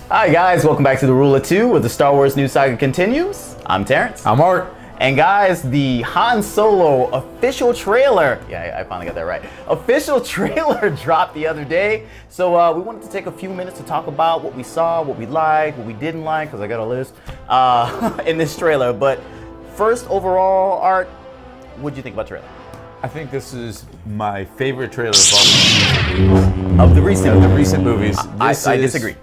Hi guys, welcome back to the Rule of Two, where the Star Wars news saga continues. I'm Terrence. I'm Art. And guys, the Han Solo official trailer, yeah, I finally got that right, official trailer dropped the other day. So we wanted to take a few minutes to talk about what we saw, what we liked, what we didn't like, because I got a list in this trailer. But first, overall, Art, what did you think about the trailer? I think this is my favorite trailer of the recent movies. I disagree.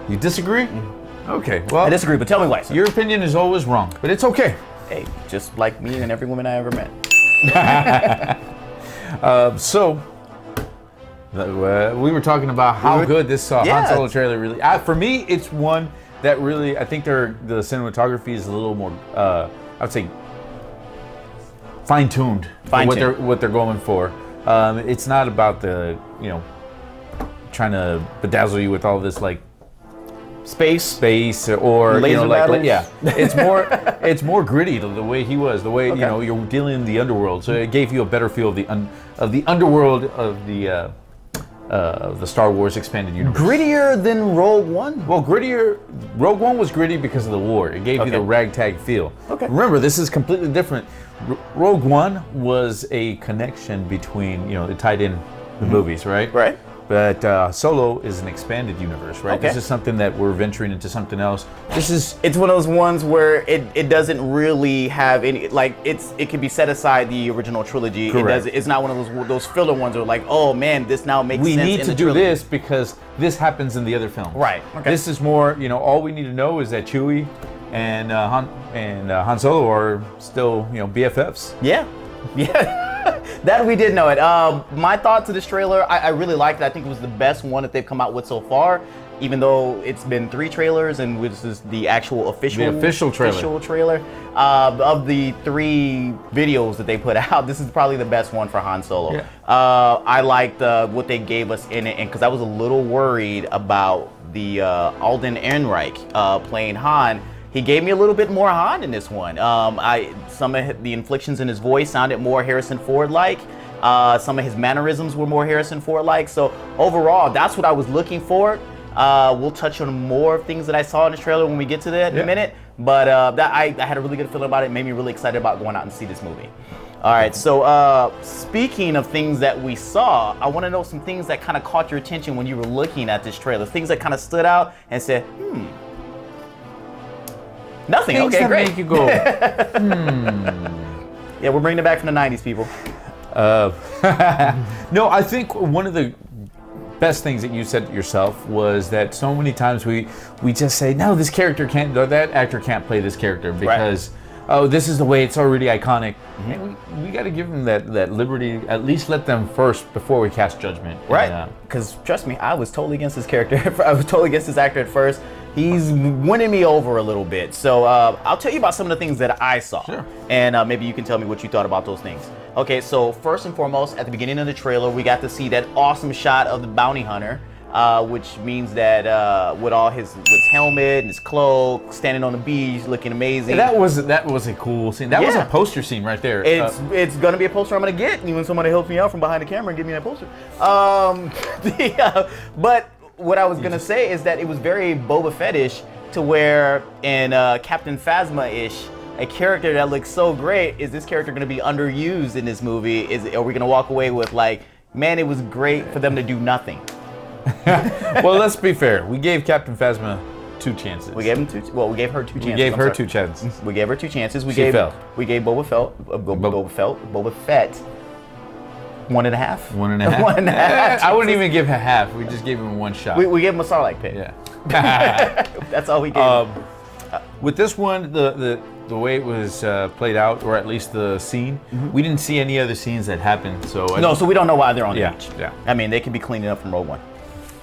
You disagree? Mm-hmm. Okay, well, I disagree, but tell me why. Sir. Your opinion is always wrong, but it's okay. Hey, just like me and every woman I ever met. We were talking about how good this Han Solo trailer really. For me, it's one that really. I think the cinematography is a little more. I would say fine-tuned. What they're going for. It's not about the trying to bedazzle you with all this like. Space or laser battles. It's more gritty the way he was, the way you're dealing in the underworld, so it gave you a better feel of the underworld of the Star Wars expanded universe. Grittier than Rogue One? Well, Rogue One was gritty because of the war. It gave you the ragtag feel. Okay. Remember, this is completely different. Rogue One was a connection between, it tied in the movies, right? Right. But Solo is an expanded universe, right? Okay. This is something that we're venturing into something else. It's one of those ones where it doesn't really have any, like, it can be set aside the original trilogy. Correct. It's not one of those filler ones where like, oh man, this now makes sense. We need to do trilogy. this because this happens in the other films. Right. Okay. This is more, all we need to know is that Chewie and Han Solo are still, BFFs. Yeah. Yeah. That we did know it. My thoughts of this trailer, I really liked it. I think it was the best one that they've come out with so far, even though it's been 3 trailers and this is the actual official trailer. Of the 3 videos that they put out, this is probably the best one for Han Solo. Yeah. I liked what they gave us in it, and because I was a little worried about the Alden Ehrenreich playing Han. He gave me a little bit more Han in this one. Some of the inflections in his voice sounded more Harrison Ford-like. Some of his mannerisms were more Harrison Ford-like. So overall, that's what I was looking for. We'll touch on more things that I saw in this trailer when we get to that in a minute. But I had a really good feeling about it. It made me really excited about going out and see this movie. All right, so speaking of things that we saw, I want to know some things that kind of caught your attention when you were looking at this trailer. Things that kind of stood out and said, Nothing. Things okay, that great. Make you go, Yeah, we're bringing it back from the 90s, people. No, I think one of the best things that you said yourself was that so many times we just say, no, this character can't, that actor can't play this character because, this is the way it's already iconic. Mm-hmm. And we got to give them that liberty, at least let them first before we cast judgment. Right. Because trust me, I was totally against this character. I was totally against this actor at first. He's winning me over a little bit. So I'll tell you about some of the things that I saw. Sure. And maybe you can tell me what you thought about those things. Okay, so first and foremost, at the beginning of the trailer, we got to see that awesome shot of the bounty hunter, which means that with his helmet and his cloak, standing on the beach, looking amazing. That was a cool scene. That was a poster scene right there. It's gonna be a poster I'm gonna get. When somebody helps me out from behind the camera and give me that poster. But what I was gonna say is that it was very Boba Fett-ish, to where in Captain Phasma-ish, a character that looks so great. Is this character gonna be underused in this movie? Are we gonna walk away with like, man, it was great for them to do nothing? Well, let's be fair. We gave Captain Phasma 2 chances. We gave him 2. Well, we gave her 2 chances. We gave her 2 chances. We gave her 2 chances. We gave Boba Fett 1.5. 1.5. 1.5. I wouldn't even give him half. We just gave him 1 shot. We gave him a Sarlacc pit. Yeah. That's all we gave him. With this one, the way it was played out, or at least the scene, we didn't see any other scenes that happened. So so we don't know why they're on the beach. Yeah. I mean, they could be cleaning up from Rogue One.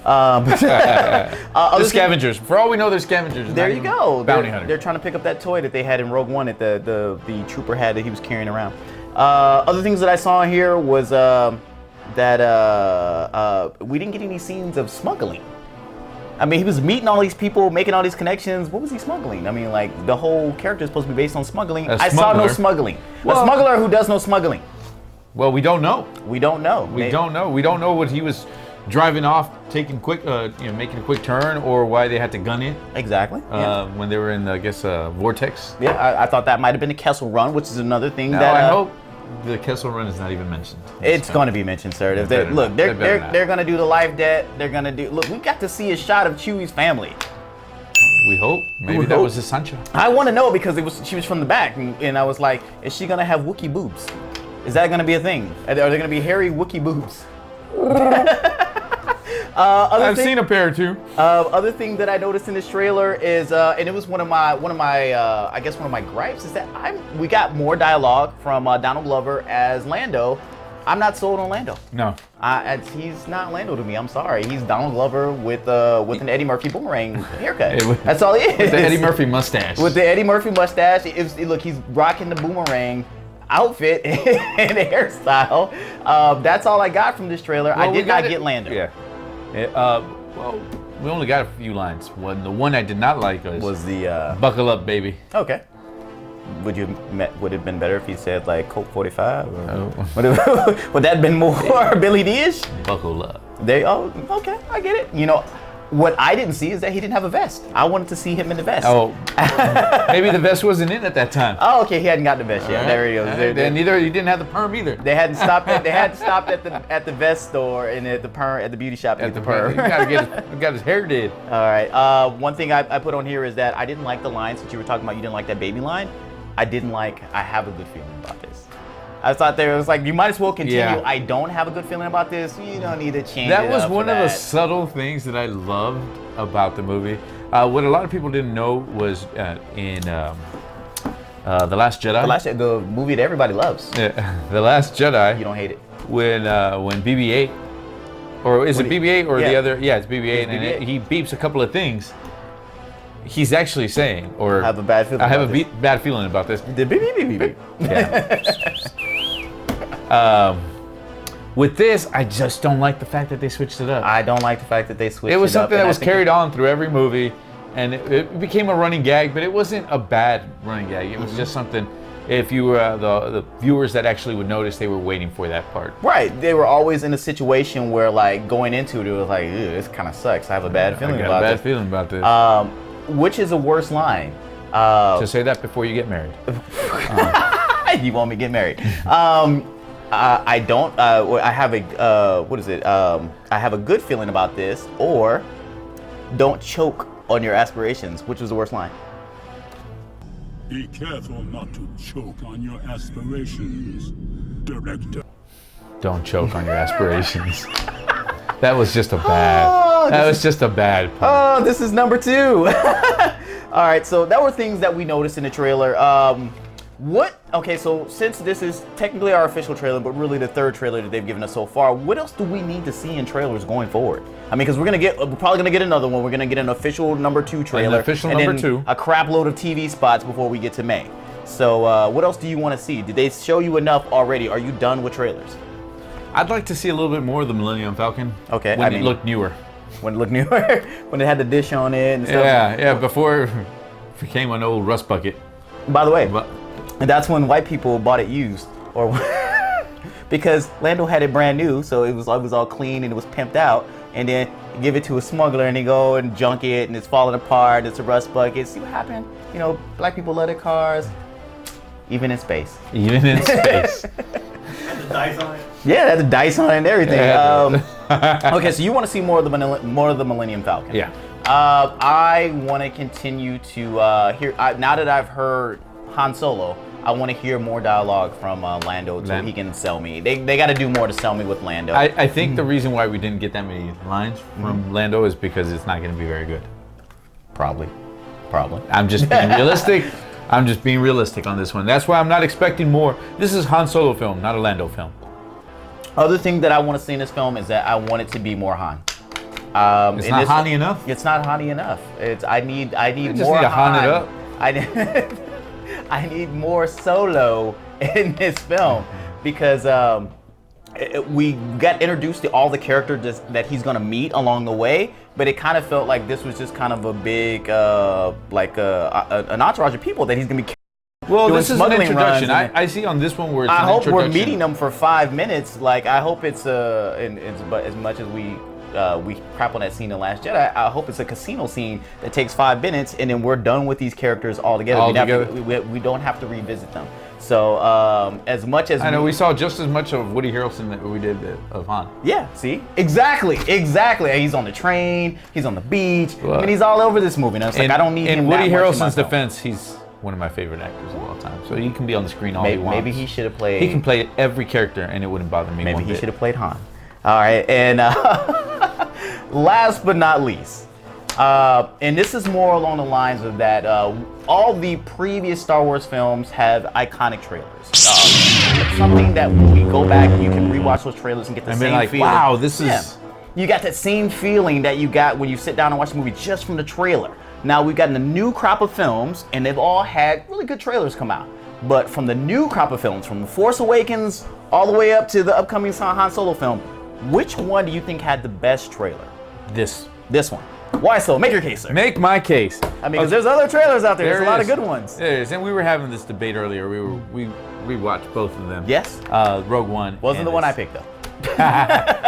The scavengers. For all we know, they're scavengers. There you go. Bounty hunters. They're trying to pick up that toy that they had in Rogue One that the trooper had that he was carrying around. Other things that I saw here was that we didn't get any scenes of smuggling. I mean, he was meeting all these people, making all these connections. What was he smuggling? I mean, like, the whole character is supposed to be based on smuggling. I saw no smuggling. Well, a smuggler who does no smuggling. Well, we don't know. We don't know. We don't know. We don't know what he was driving off, taking quick, making a quick turn, or why they had to gun in. Exactly. When they were in, I guess, Vortex. Yeah, I thought that might have been the Kessel Run, which is another thing that. I hope the Kessel Run is not even mentioned. It's going to be mentioned, sir. If they're going to do the life debt. They're going to do. Look, we got to see a shot of Chewie's family. We hope. Maybe that was his Sancho. I want to know because she was from the back, and I was like, is she going to have Wookiee boobs? Is that going to be a thing? Are there going to be hairy Wookiee boobs? I've seen a pair or two. Other thing that I noticed in this trailer is, and it was one of my gripes is that we got more dialogue from Donald Glover as Lando. I'm not sold on Lando. No. He's not Lando to me. I'm sorry. He's Donald Glover with an Eddie Murphy boomerang haircut. That's all he is. With the Eddie Murphy mustache. With the Eddie Murphy mustache. Look, he's rocking the boomerang outfit and hairstyle. That's all I got from this trailer. Well, I did not get Lando. Yeah. Well, we only got a few lines. The one I did not like was the "Buckle up, baby." Okay. Would it have been better if he said like Colt 45? Would that have been more Billy D-ish? Buckle up. Okay, I get it. You know, what I didn't see is that he didn't have a vest. I wanted to see him in the vest. Oh, maybe the vest wasn't in at that time. Oh, okay, he hadn't got the vest yet. Right. There he goes. He didn't have the perm either. They hadn't stopped. They hadn't stopped at the vest store and at the beauty shop to get the perm. He got his hair did. All right. One thing I put on here is that I didn't like the lines that you were talking about. You didn't like that baby line. I have a good feeling about this. I thought there was like, you might as well continue. Yeah. I don't have a good feeling about this. You don't need to change that. That was one of the subtle things that I loved about the movie. What a lot of people didn't know was in The Last Jedi. The movie that everybody loves. The Last Jedi. You don't hate it. When BB-8, or is it BB-8 or the other? Yeah, it's BB-8, and he beeps a couple of things. He's actually saying, or I have a bad feeling. I have a bad feeling about this. The beep. Yeah. With this, I just don't like the fact that they switched it up. I don't like the fact that they switched it up. It was something that was carried on through every movie, and it became a running gag, but it wasn't a bad running gag. It was just something, if you were the viewers that actually would notice, they were waiting for that part. Right. They were always in a situation where, like, going into it, was like, ew, this kind of sucks. I have a bad feeling about this. Feeling about this. Which is a worse line? To say that before you get married. You want me to get married? I don't. I have a I have a good feeling about this, or don't choke on your aspirations. Which was the worst line? Be careful not to choke on your aspirations, Director. Don't choke on your aspirations. That was just a bad. That was just a bad part. Oh, this is number 2. All right, so that were things that we noticed in the trailer. Okay, so since this is technically our official trailer, but really the third trailer that they've given us so far, what else do we need to see in trailers going forward? I mean, because we're probably gonna get another one. We're gonna get an official number 2 trailer, a crap load of TV spots before we get to May. So, what else do you want to see? Did they show you enough already? Are you done with trailers? I'd like to see a little bit more of the Millennium Falcon. Okay, when it looked newer. When it looked newer, when it had the dish on it and stuff. Yeah, before it became an old rust bucket. By the way, and that's when white people bought it used, or because Lando had it brand new, so it was all clean and it was pimped out, and then you give it to a smuggler and they go and junk it and it's falling apart. It's a rust bucket. See what happened? You know, black people love their cars, even in space. Even in space. And the dice on it. Yeah, that's the dice on it and everything. Yeah, okay, so you want to see more of the Millennium Falcon? Yeah. I want to continue to hear. Now that I've heard Han Solo, I want to hear more dialogue from Lando so he can sell me. They got to do more to sell me with Lando. I think the reason why we didn't get that many lines from Lando is because it's not going to be very good. Probably. I'm just being realistic. I'm just being realistic on this one. That's why I'm not expecting more. This is Han Solo film, not a Lando film. Other thing that I want to see in this film is that I want it to be more Han. It's not honey enough. It's not honey enough. I need just more need to hon it Han. up. I need more Solo in this film because we got introduced to all the characters that he's gonna meet along the way, but it kind of felt like this was just kind of a big an entourage of people that he's gonna be. Well, doing this is an smuggling introduction. runs I see on this one where it's I an hope introduction. we're meeting them for 5 minutes. Like I hope it's but as much as we crap on that scene in Last Jedi, I hope it's a casino scene that takes 5 minutes and then we're done with these characters altogether. We don't have to revisit them. So as much as I know we saw just as much of Woody Harrelson that we did of Han. Yeah, see? Exactly. He's on the train, he's on the beach, I mean, he's all over this movie. And it's like, I don't need him. In Woody that much in my Harrelson's film. defense, he's one of my favorite actors of all time. So he can be on the screen all he wants. Maybe he should have played. He can play every character and it wouldn't bother me Maybe one he bit. should have played Han. All right, and last but not least, and this is more along the lines of that, all the previous Star Wars films have iconic trailers. It's something that when we go back, you can rewatch those trailers and get the same like, feeling. wow, this is... You got that same feeling that you got when you sit down and watch the movie just from the trailer. Now we've gotten a new crop of films, and they've all had really good trailers come out. But from the new crop of films, from The Force Awakens all the way up to the upcoming Han Solo film, which one do you think had the best trailer? This one. Why so? Make your case, sir. Make my case. I mean, because there's other trailers out there. There's a lot of is. good ones. There is, and we were having this debate earlier. We watched both of them. Yes. Rogue One Wasn't the one I picked though.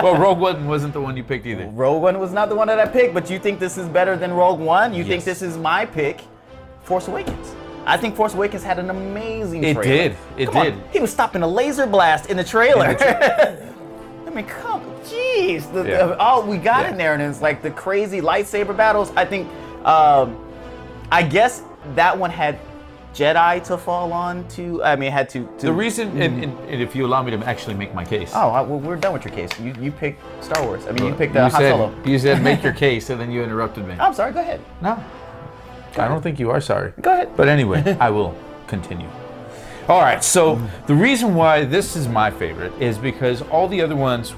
Well, Rogue One wasn't the one you picked either. Rogue One was not the one that I picked, but you think this is better than Rogue One? You think Yes. this is my pick? Force Awakens. I think Force Awakens had an amazing It trailer. did. It Come on. did. He was stopping a laser blast in the trailer. I mean, jeez. All we got in there, and it's like the crazy lightsaber battles. I think, I guess that one had Jedi to fall on to. I mean, it had to. The reason, and if you allow me to actually make my case. Oh, well, we're done with your case. You picked Star Wars. I mean, you picked Han said, Solo. You said make your case, and then you interrupted me. I'm sorry. Go ahead. No, I don't think you are sorry. Go ahead. But anyway, I will continue. All right, so the reason why this is my favorite is because all the other ones,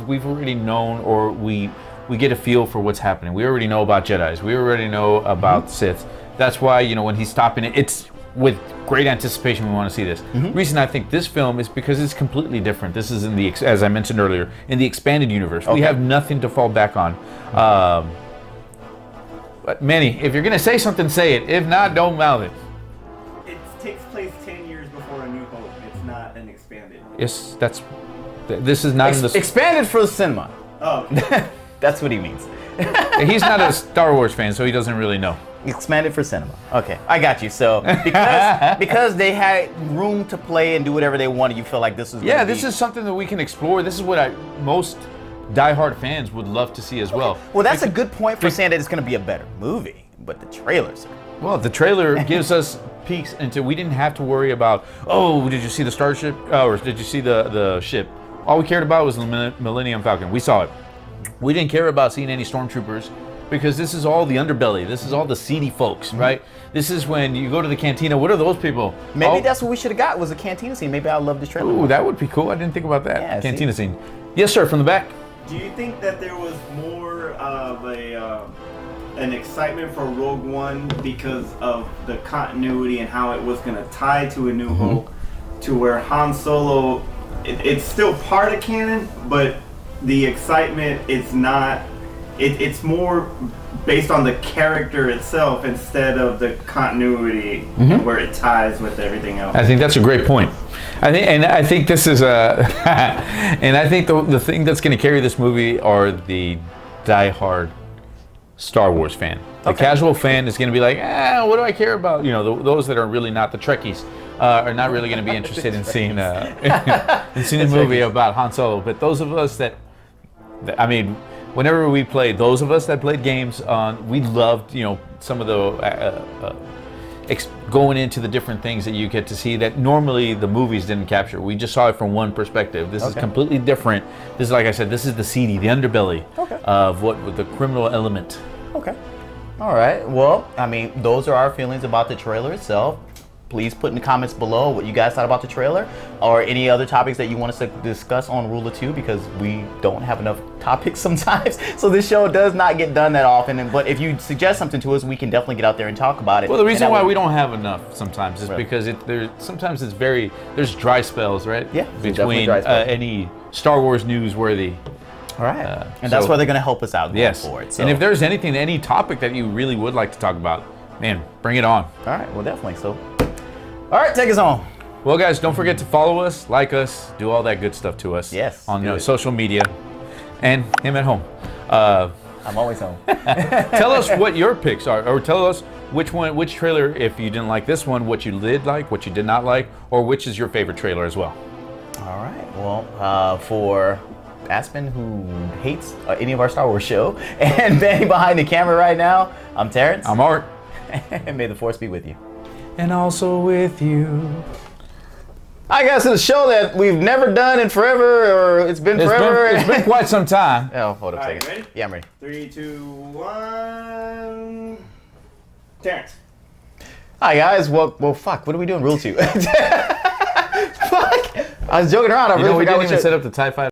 we've already known, or we get a feel for what's happening. We already know about Jedis. We already know about Sith. That's why, when he's stopping it, it's with great anticipation we want to see this. Reason I think this film is because it's completely different. This is in the, as I mentioned earlier, in the expanded universe. We have nothing to fall back on. But Manny, if you're gonna say something, say it. If not, don't mouth it. It takes place 10 years before A New Hope. It's not an expanded. Yes, this is not in the. Expanded for the cinema. Oh, That's what he means. He's not a Star Wars fan, so he doesn't really know. Expanded for cinema. Okay, I got you. So because they had room to play and do whatever they wanted, you feel like this is Yeah, this is something that we can explore. This is what most diehard fans would love to see as well. Well, that's a good point for saying that it's going to be a better movie, but the trailers. Well, the trailer gives us peeks into. We didn't have to worry about. Oh, did you see the starship? Or did you see the ship? All we cared about was the Millennium Falcon. We saw it. We didn't care about seeing any stormtroopers because this is all the underbelly. This is all the seedy folks, right? This is when you go to the cantina. What are those people? Maybe that's what we should have got was a cantina scene. Maybe I love this trailer. Ooh, that would be cool. I didn't think about that. Yeah, Cantina scene. Yes, sir. From the back. do you think that there was more of an excitement for Rogue One because of the continuity and how it was going to tie to A New Hope, to where Han Solo, it's still part of canon, but the excitement is not. It's more based on the character itself instead of the continuity where it ties with everything else. I think that's a great point. I think this is and I think the thing that's going to carry this movie are the diehard Star Wars fan. The casual fan is going to be like, what do I care about? Those that are really not the Trekkies are not really going to be interested in seeing a movie about Han Solo. But those of us that whenever we played, those of us that played games we loved, some of the going into the different things that you get to see that normally the movies didn't capture. We just saw it from one perspective. This is completely different. This is, like I said, this is the seedy, the underbelly of what the criminal element. Okay. All right. Well, those are our feelings about the trailer itself. please put in the comments below what you guys thought about the trailer, or any other topics that you want us to discuss on Rule of Two, because we don't have enough topics sometimes. So this show does not get done that often. But if you suggest something to us, we can definitely get out there and talk about it. Well, the reason why we don't have enough sometimes is Right. because sometimes there's dry spells, right? Yeah, there's definitely between dry spells. any Star Wars newsworthy. All right. And that's so- where they're going to help us out going Yes. forward. So. And if there's any topic that you really would like to talk about, man, bring it on. All right, well, definitely. So, all right, take us on. Well, guys, don't forget to follow us, like us, do all that good stuff to us. Yes, On do it. social media, and him at home. I'm always home. Tell us what your picks are, or tell us which trailer, if you didn't like this one, what you did like, what you did not like, or which is your favorite trailer as well. All right. Well, for Aspen, who hates any of our Star Wars show, and Benny behind the camera right now, I'm Terrence. I'm Art. And may the Force be with you. And also with you. All right, guys, so the show that we've never done in forever, or it's been forever. It's been quite some time. Oh, hold up a All right, second. ready? Yeah, I'm ready. 3, 2, 1. Terrence. Hi, guys. Well, fuck. What are we doing? Rule 2. Fuck. I was joking around. I You really know, we forgot didn't what even you... set up the TIE Fighter.